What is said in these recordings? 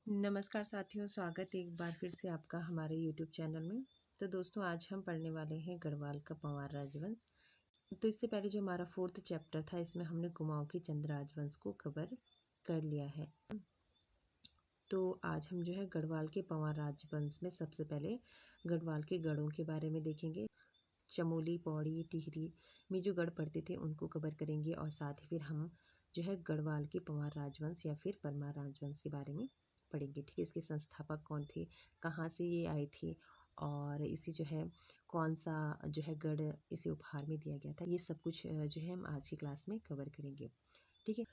नमस्कार साथियों, स्वागत है एक बार फिर से आपका हमारे यूट्यूब चैनल में। तो दोस्तों, आज हम पढ़ने वाले हैं गढ़वाल का पंवार राजवंश। तो इससे पहले जो हमारा 4th चैप्टर था, इसमें हमने कुमाऊं के चंद राजवंश को कवर कर लिया है। तो आज हम जो है गढ़वाल के पंवार राजवंश में सबसे पहले गढ़वाल के गढ़ों के बारे में देखेंगे। चमोली, पौड़ी, टिहरी में जो गढ़ पड़ते थे उनको कवर करेंगे, और साथ ही फिर हम जो है गढ़वाल के पंवार राजवंश या फिर परमार राजवंश के बारे में पढ़ेंगे। ठीक है, इसके संस्थापक कौन थे, कहाँ से ये आई थी, और इसे जो है कौन सा जो है गढ़ इसे उपहार में दिया गया था, ये सब कुछ जो है हम आज की क्लास में कवर करेंगे। ठीक है,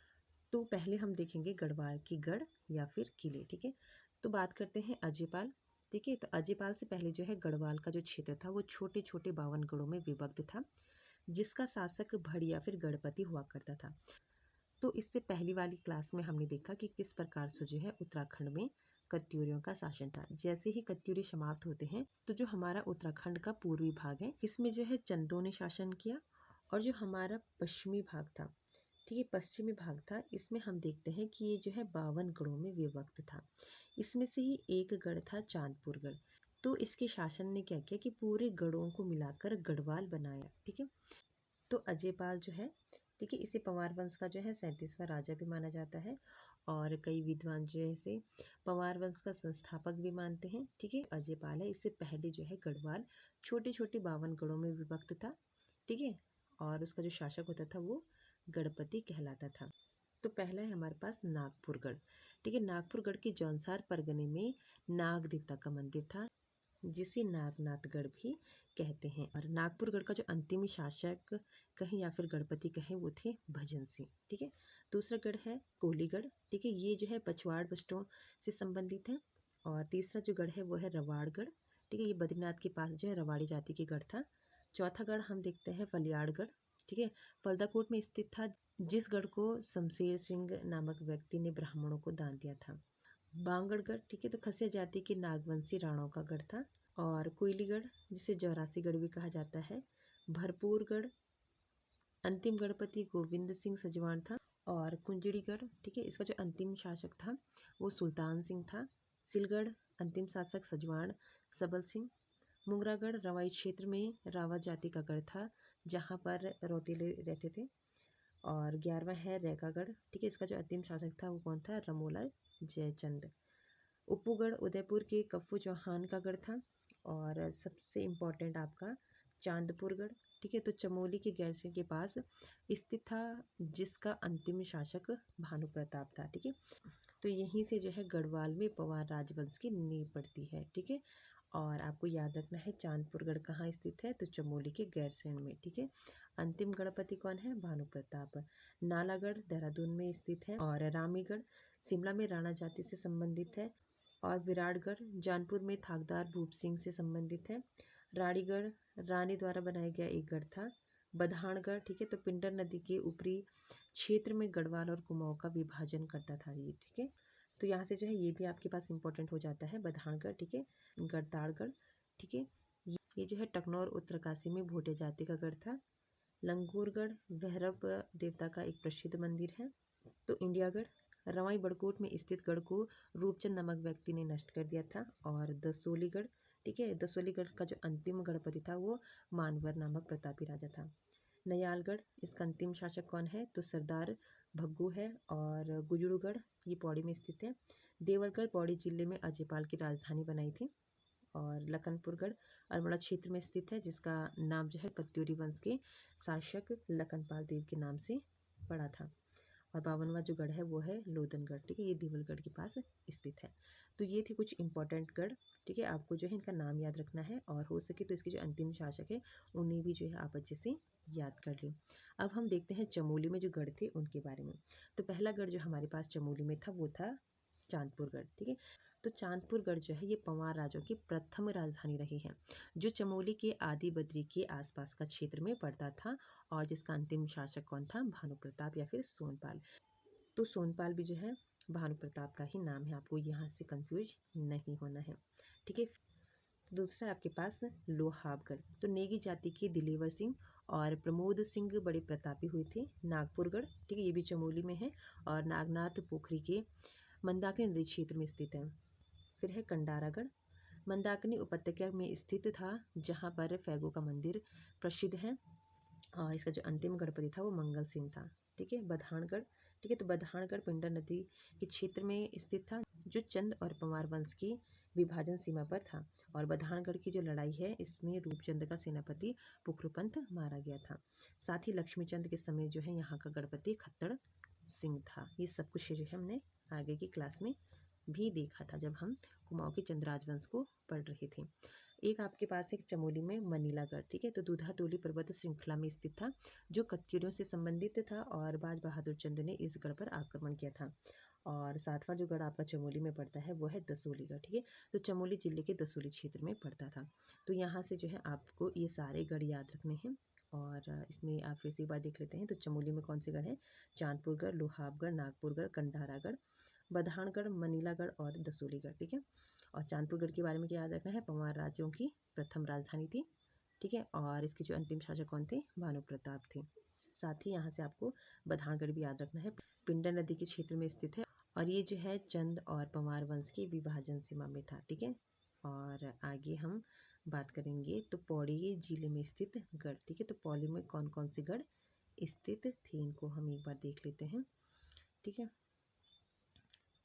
तो पहले हम देखेंगे गढ़वाल की गढ़ या फिर किले। ठीक है, तो बात करते हैं अजयपाल। ठीक है, तो अजयपाल से पहले जो है गढ़वाल का जो क्षेत्र था वो छोटे छोटे 52 गढ़ों में विभक्त था, जिसका शासक भड़ या फिर गढ़पति हुआ करता था। तो इससे पहली वाली क्लास में हमने देखा कि किस प्रकार से जो है उत्तराखंड में कत्यूरियों का शासन था। जैसे ही कत्यूरी समाप्त होते हैं तो जो हमारा उत्तराखंड का पूर्वी भाग है इसमें जो है चंदों ने शासन किया, और जो हमारा पश्चिमी भाग था, ठीक है, पश्चिमी भाग था, इसमें हम देखते हैं कि ये जो है 52 गढ़ों में विभक्त था। इसमें से ही एक गढ़ था चांदपुर गढ़। तो इसके शासन ने क्या किया कि पूरे गढ़ों को मिलाकर गढ़वाल बनाया। ठीक है, तो अजयपाल जो है, ठीक है, इसे पंवार वंश का जो है 37वां राजा भी माना जाता है, और कई विद्वान जो है इसे पंवार वंश का संस्थापक भी मानते हैं। ठीक है, अजयपाल है, इससे पहले जो है गढ़वाल छोटे छोटे 52 गढ़ों में विभक्त था। ठीक है, और उसका जो शासक होता था वो गढ़पति कहलाता था। तो पहला है हमारे पास नागपुरगढ़। ठीक है, नागपुरगढ़ के जौनसार परगने में नाग देवता का मंदिर था, जिसे नागनाथगढ़ भी कहते हैं। और नागपुरगढ़ का जो अंतिम शासक कहें या फिर गढ़पति कहें वो थे भजन सिंह। ठीक है, दूसरा गढ़ है कोहलीगढ़। ठीक है, ये जो है पछवाड़ बस्टों से संबंधित है। और तीसरा जो गढ़ है वो है रवाड़गढ़। ठीक है, ये बद्रीनाथ के पास जो है रवाड़ी जाति के गढ़ था। चौथा गढ़ हम देखते हैं फलियाड़गढ़। ठीक है, फलदाकोट में स्थित था, जिस गढ़ को शमशेर सिंह नामक व्यक्ति ने ब्राह्मणों को दान दिया था। बांगड़गढ़, ठीक है, तो खसिया जाति के नागवंशी राणाओं का गढ़ था। और कोयलीगढ़, जिसे जौरासीगढ़ भी कहा जाता है। भरपूरगढ़, अंतिम गढ़पति गोविंद सिंह सजवान था। और कुंजड़ीगढ़, ठीक है, इसका जो अंतिम शासक था वो सुल्तान सिंह था। सिलगढ़, अंतिम शासक सजवान सबल सिंह। मुंगरागढ़ रवाई क्षेत्र में रावत जाति का गढ़ था, जहाँ पर रौतेले रहते थे। और 11वां है रैकागढ़। ठीक है, इसका जो अंतिम शासक था वो कौन था, रमोला जयचंद। उपूगढ़ उदयपुर के कप्पू चौहान का गढ़ था। और सबसे इम्पोर्टेंट आपका चांदपुरगढ़। ठीक है, तो चमोली के गैरसैंण के पास स्थित था, जिसका अंतिम शासक भानु प्रताप था। ठीक है, तो यहीं से जो है गढ़वाल में पंवार राजवंश की नींव पड़ती है। ठीक है, और आपको याद रखना है चांदपुरगढ़ कहाँ स्थित है, तो चमोली के गैरसैंण में। ठीक है, अंतिम गढ़पति कौन है, भानु प्रताप। नालागढ़ देहरादून में स्थित है। और रामीगढ़ शिमला में राणा जाति से संबंधित है। और विराटगढ़ जानपुर में थाकदार भूप सिंह से संबंधित है। रानीगढ़ रानी द्वारा बनाया गया एक गढ़ था। बधानगढ़, ठीक है, तो पिंडर नदी के ऊपरी क्षेत्र में गढ़वाल और कुमाऊं का विभाजन करता था ये। ठीक है, तो यहाँ से जो है ये भी आपके पास इंपॉर्टेंट हो जाता है, बधानगढ़। ठीक है, गढ़ताड़गढ़, ठीक है, ये जो है टकनौर उत्तरकाशी में भोटे जाति का गढ़ था। लंगूरगढ़ भैरव देवता का एक प्रसिद्ध मंदिर है। तो इंडियागढ़ रवाई बड़कोट में स्थित गढ़ को रूपचंद नामक व्यक्ति ने नष्ट कर दिया था। और दसोलीगढ़, ठीक है, दसोलीगढ़ का जो अंतिम गढ़पति था वो मानवर नामक प्रतापी राजा था। नयालगढ़, इसका अंतिम शासक कौन है, तो सरदार भग्गू है। और गुजरूगढ़ ये पौड़ी में स्थित है। देवलगढ़ पौड़ी जिले में अजयपाल की राजधानी बनाई थी। और लखनपुरगढ़ अल्मोड़ा क्षेत्र में स्थित है, जिसका नाम जो है कत्यूरी वंश के शासक लखनपाल देव के नाम से पड़ा था। और 52वां जो गढ़ है वो है लोधनगढ़। ठीक है, ये देवलगढ़ के पास स्थित है। तो ये थी कुछ इंपॉर्टेंट गढ़। ठीक है, आपको जो है इनका नाम याद रखना है, और हो सके तो इसके जो अंतिम शासक है उन्हें भी जो है आप अच्छे से याद कर लें। अब हम देखते हैं चमोली में जो गढ़ थे उनके बारे में। तो पहला गढ़ जो हमारे पास चमोली में था वो था चांदपुरगढ़। ठीक है, तो चांदपुरगढ़ जो है ये पंवार राजाओं की प्रथम राजधानी रही है, जो चमोली के आदि बद्री के आसपास का क्षेत्र में पड़ता था। और जिसका अंतिम शासक कौन था, भानु प्रताप या फिर सोनपाल। तो सोनपाल भी जो है भानु प्रताप का ही नाम है, आपको यहाँ से कंफ्यूज नहीं होना है। ठीक है, दूसरा आपके पास लोहाबगढ़। तो नेगी जाति के दिलेवर सिंह और प्रमोद सिंह बड़े प्रतापी हुए थे। नागपुरगढ़, ठीक है, ये भी चमोली में है। और नागनाथ पोखरी के मंदाकिनी नदी क्षेत्र में स्थित है। फिर है कंडारागढ़, मंदाकिनी उपत्यका में स्थित था, जहाँ पर फैगो का मंदिर प्रसिद्ध है। और इसका जो अंतिम गणपति था वो मंगल सिंह था। ठीक है। बधानगढ़, ठीक है, तो बधानगढ़ पिंडर नदी के क्षेत्र में स्थित था, जो चंद और पंवार वंश की विभाजन सीमा पर था। और बधानगढ़ की जो लड़ाई है, इसमें रूपचंद का सेनापति पुखरूपंत मारा गया था। साथ ही लक्ष्मीचंद के समय जो है यहाँ का गणपति खत्तड़ सिंह था। ये सब कुछ जो है हमने आगे की क्लास में भी देखा था, जब हम कुमाऊं के चंद राजवंश को पढ़ रहे थे। एक आपके पास एक चमोली में मनीलागढ़, ठीक है, तो दूधातोली पर्वत श्रृंखला में स्थित था, जो कत्यूरों से संबंधित था। और बाज बहादुर चंद ने इस गढ़ पर आक्रमण किया था। और सातवां जो गढ़ आपका चमोली में पड़ता है वो है दसोलीगढ़। ठीक है, तो चमोली जिले के दसोली क्षेत्र में पड़ता था। तो यहाँ से जो है आपको ये सारे गढ़ याद रखने हैं। और इसमें आप फिर से एक बार देख लेते हैं। तो चमोली में कौन से गढ़ हैं? चांदपुरगढ़, लोहाबगढ़, नागपुरगढ़, कंडारागढ़, बधानगढ़, मनीलागढ़ और दसोलीगढ़। ठीक है। और चांदपुरगढ़ के बारे में क्या याद रखना है? पंवार राज्यों की प्रथम राजधानी थी। ठीक है। और इसके जो अंतिम शासक कौन थे? भानु प्रताप थे। साथ ही यहाँ से आपको बधानगढ़ भी याद रखना है, पिंडर नदी के क्षेत्र में स्थित है। और ये जो है चंद और पंवार वंश की विभाजन सीमा में था। ठीक है। और आगे हम बात करेंगे तो पौड़ी जिले में स्थित गढ़। ठीक है, तो पौड़ी में कौन कौन से गढ़ स्थित थे, इनको हम एक बार देख लेते हैं। ठीक है,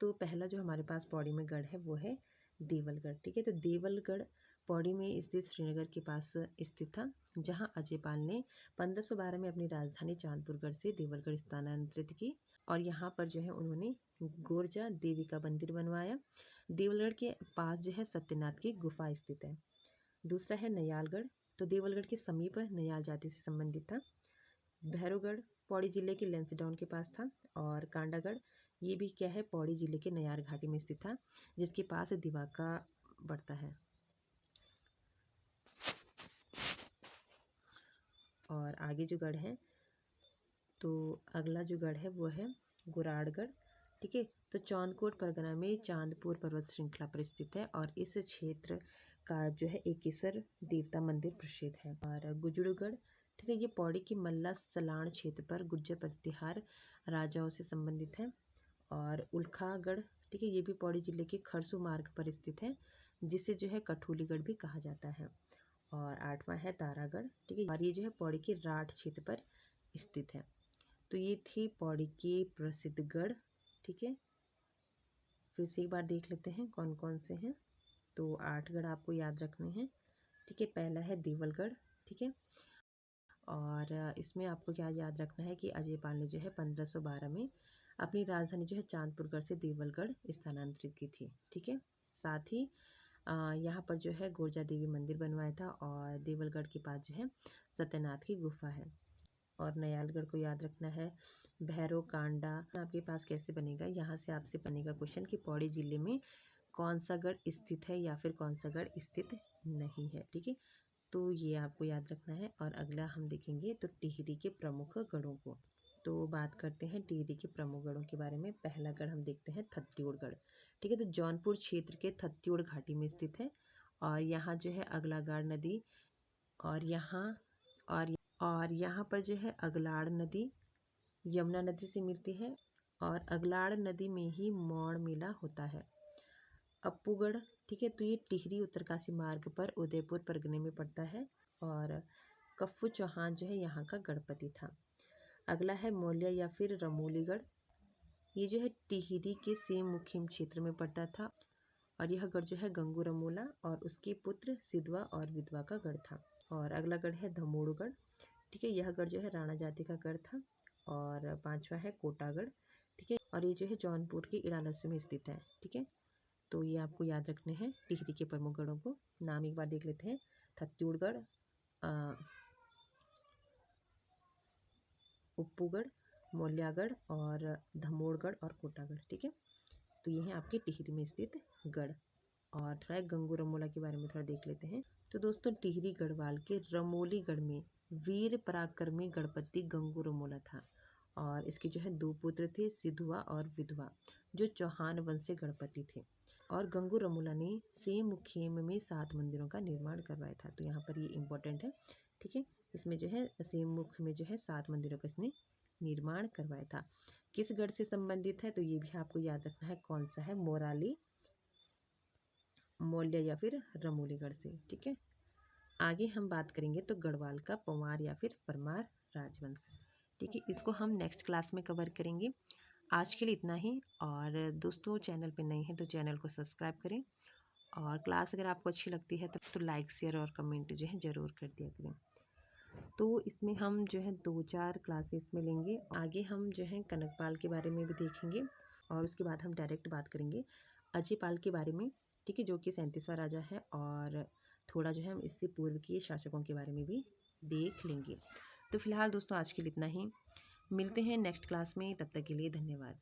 तो पहला जो हमारे पास पौड़ी में गढ़ है वो है देवलगढ़। ठीक है, तो देवलगढ़ पौड़ी में स्थित श्रीनगर के पास स्थित था, जहां अजयपाल ने 1512 में अपनी राजधानी चांदपुरगढ़ से देवलगढ़ स्थानांतरित की। और यहाँ पर जो है उन्होंने गोरजा देवी का मंदिर बनवाया। देवलगढ़ के पास जो है सत्यनाथ की गुफा स्थित है। दूसरा है नयालगढ़, तो देवलगढ़ के समीप नयाल जाति से संबंधित था। भैरवगढ़ पौड़ी जिले के लेंसडाउन के पास था। और कांडागढ़, ये भी क्या है? पौड़ी जिले के नयार घाटी में स्थित था, जिसके पास दिवाका बढ़ता है। और आगे जो गढ़ है, तो अगला जो गढ़ है वो है गुराड़गढ़। ठीक है, तो चांदकोट परगना में चांदपुर पर्वत श्रृंखला पर स्थित है। और इस क्षेत्र का जो है एकेश्वर देवता मंदिर प्रसिद्ध है। और गुजरूगढ़, ठीक है, ये पौड़ी की मल्ला सलाण क्षेत्र पर गुर्जर प्रतिहार राजाओं से संबंधित है। और उल्खागढ़, ठीक है, ये भी पौड़ी जिले के खरसू मार्ग पर स्थित है, जिसे जो है कठूलीगढ़ भी कहा जाता है। और आठवां है तारागढ़। ठीक है, और ये जो है पौड़ी के राठ क्षेत्र पर स्थित है। तो ये थी पौड़ी के प्रसिद्ध गढ़। ठीक है, फिर से एक बार देख लेते हैं कौन कौन से हैं। तो 8 गढ़ आपको याद रखने हैं। ठीक है, पहला है देवलगढ़। ठीक है, और इसमें आपको क्या याद रखना है कि अजयपाल ने जो है 1512 में अपनी राजधानी जो है चांदपुरगढ़ से देवलगढ़ स्थानांतरित की थी। ठीक है, साथ ही यहाँ पर जो है गोरजा देवी मंदिर बनवाया था। और देवलगढ़ के पास जो है सत्यनाथ की गुफा है। और नयालगढ़ को याद रखना है। भैरव कांडा आपके पास कैसे बनेगा? यहाँ से आपसे बनेगा क्वेश्चन कि पौड़ी जिले में कौन सा गढ़ स्थित है या फिर कौन सा गढ़ स्थित नहीं है। ठीक है, तो ये आपको याद रखना है। और अगला हम देखेंगे तो टिहरी के प्रमुख गढ़ों को। तो बात करते हैं टिहरी के प्रमुख गढ़ों के बारे में। पहला गढ़ हम देखते हैं थत्यूड़गढ़। ठीक है, तो जौनपुर क्षेत्र के थत्यूड़ घाटी में स्थित है। और यहाँ जो है अगलागढ़ नदी और यहाँ पर जो है अगलाड़ नदी यमुना नदी से मिलती है। और अगलाड़ नदी में ही मौड़ मेला होता है। अप्पूगढ़, ठीक है, तो ये टिहरी उत्तरकाशी मार्ग पर उदयपुर परगने में पड़ता है। और कफ्फू चौहान जो है यहाँ का गणपति था। अगला है मौलिया या फिर रमोलीगढ़। ये जो है टिहरी के सेम मुखिम क्षेत्र में पड़ता था। और यह गढ़ जो है गंगू रमोला और उसके पुत्र सिद्धवा और विधवा का गढ़ था। और अगला गढ़ है धमोड़गढ़। ठीक है, यह गढ़ जो है राणा जाति का गढ़ था। और पांचवा है कोटागढ़। ठीक है, और ये जो है जौनपुर के इड़ालस्सू में स्थित है। ठीक है, तो ये आपको याद रखने हैं टिहरी के प्रमुख गढ़ों को। नाम एक बार देख लेते हैं। थत्यूड़गढ़, उप्पूगढ़, मौल्यागढ़ और धमोड़गढ़ और कोटागढ़। ठीक है, तो ये है आपके टिहरी में स्थित गढ़। और थोड़ा गंगू रमोला के बारे में थोड़ा देख लेते हैं। तो दोस्तों टिहरी गढ़वाल के रमोली गढ़ में वीर पराक्रमी गणपति गंगू रमोला था। और इसके जो है 2 पुत्र थे, सिद्धवा और विधवा, जो चौहान वंश से गणपति थे। और गंगू रमोला ने सेम मुखेम में 7 मंदिरों का निर्माण करवाया था। तो यहाँ पर ये इम्पोर्टेंट है। ठीक है, इसमें जो है सेम मुख में जो है 7 मंदिरों का इसने निर्माण करवाया था। किस गढ़ से संबंधित है, तो ये भी आपको याद रखना है कौन सा है, मोराली, मौर्य या फिर रमोलीगढ़ से। ठीक है, आगे हम बात करेंगे तो गढ़वाल का पंवार या फिर परमार राजवंश। ठीक है, इसको हम नेक्स्ट क्लास में कवर करेंगे। आज के लिए इतना ही। और दोस्तों, चैनल पे नए हैं तो चैनल को सब्सक्राइब करें, और क्लास अगर आपको अच्छी लगती है तो लाइक शेयर और कमेंट जो है ज़रूर कर दिया करें। तो इसमें हम जो है 2-4 क्लासेस में लेंगे। आगे हम जो है कनकपाल के बारे में भी देखेंगे, और उसके बाद हम डायरेक्ट बात करेंगे अजयपाल के बारे में। ठीक है, जो कि 37वां राजा है, और थोड़ा जो है हम इससे पूर्व के शासकों के बारे में भी देख लेंगे। तो फिलहाल दोस्तों, आज के लिए इतना ही। मिलते हैं नेक्स्ट क्लास में, तब तक के लिए धन्यवाद।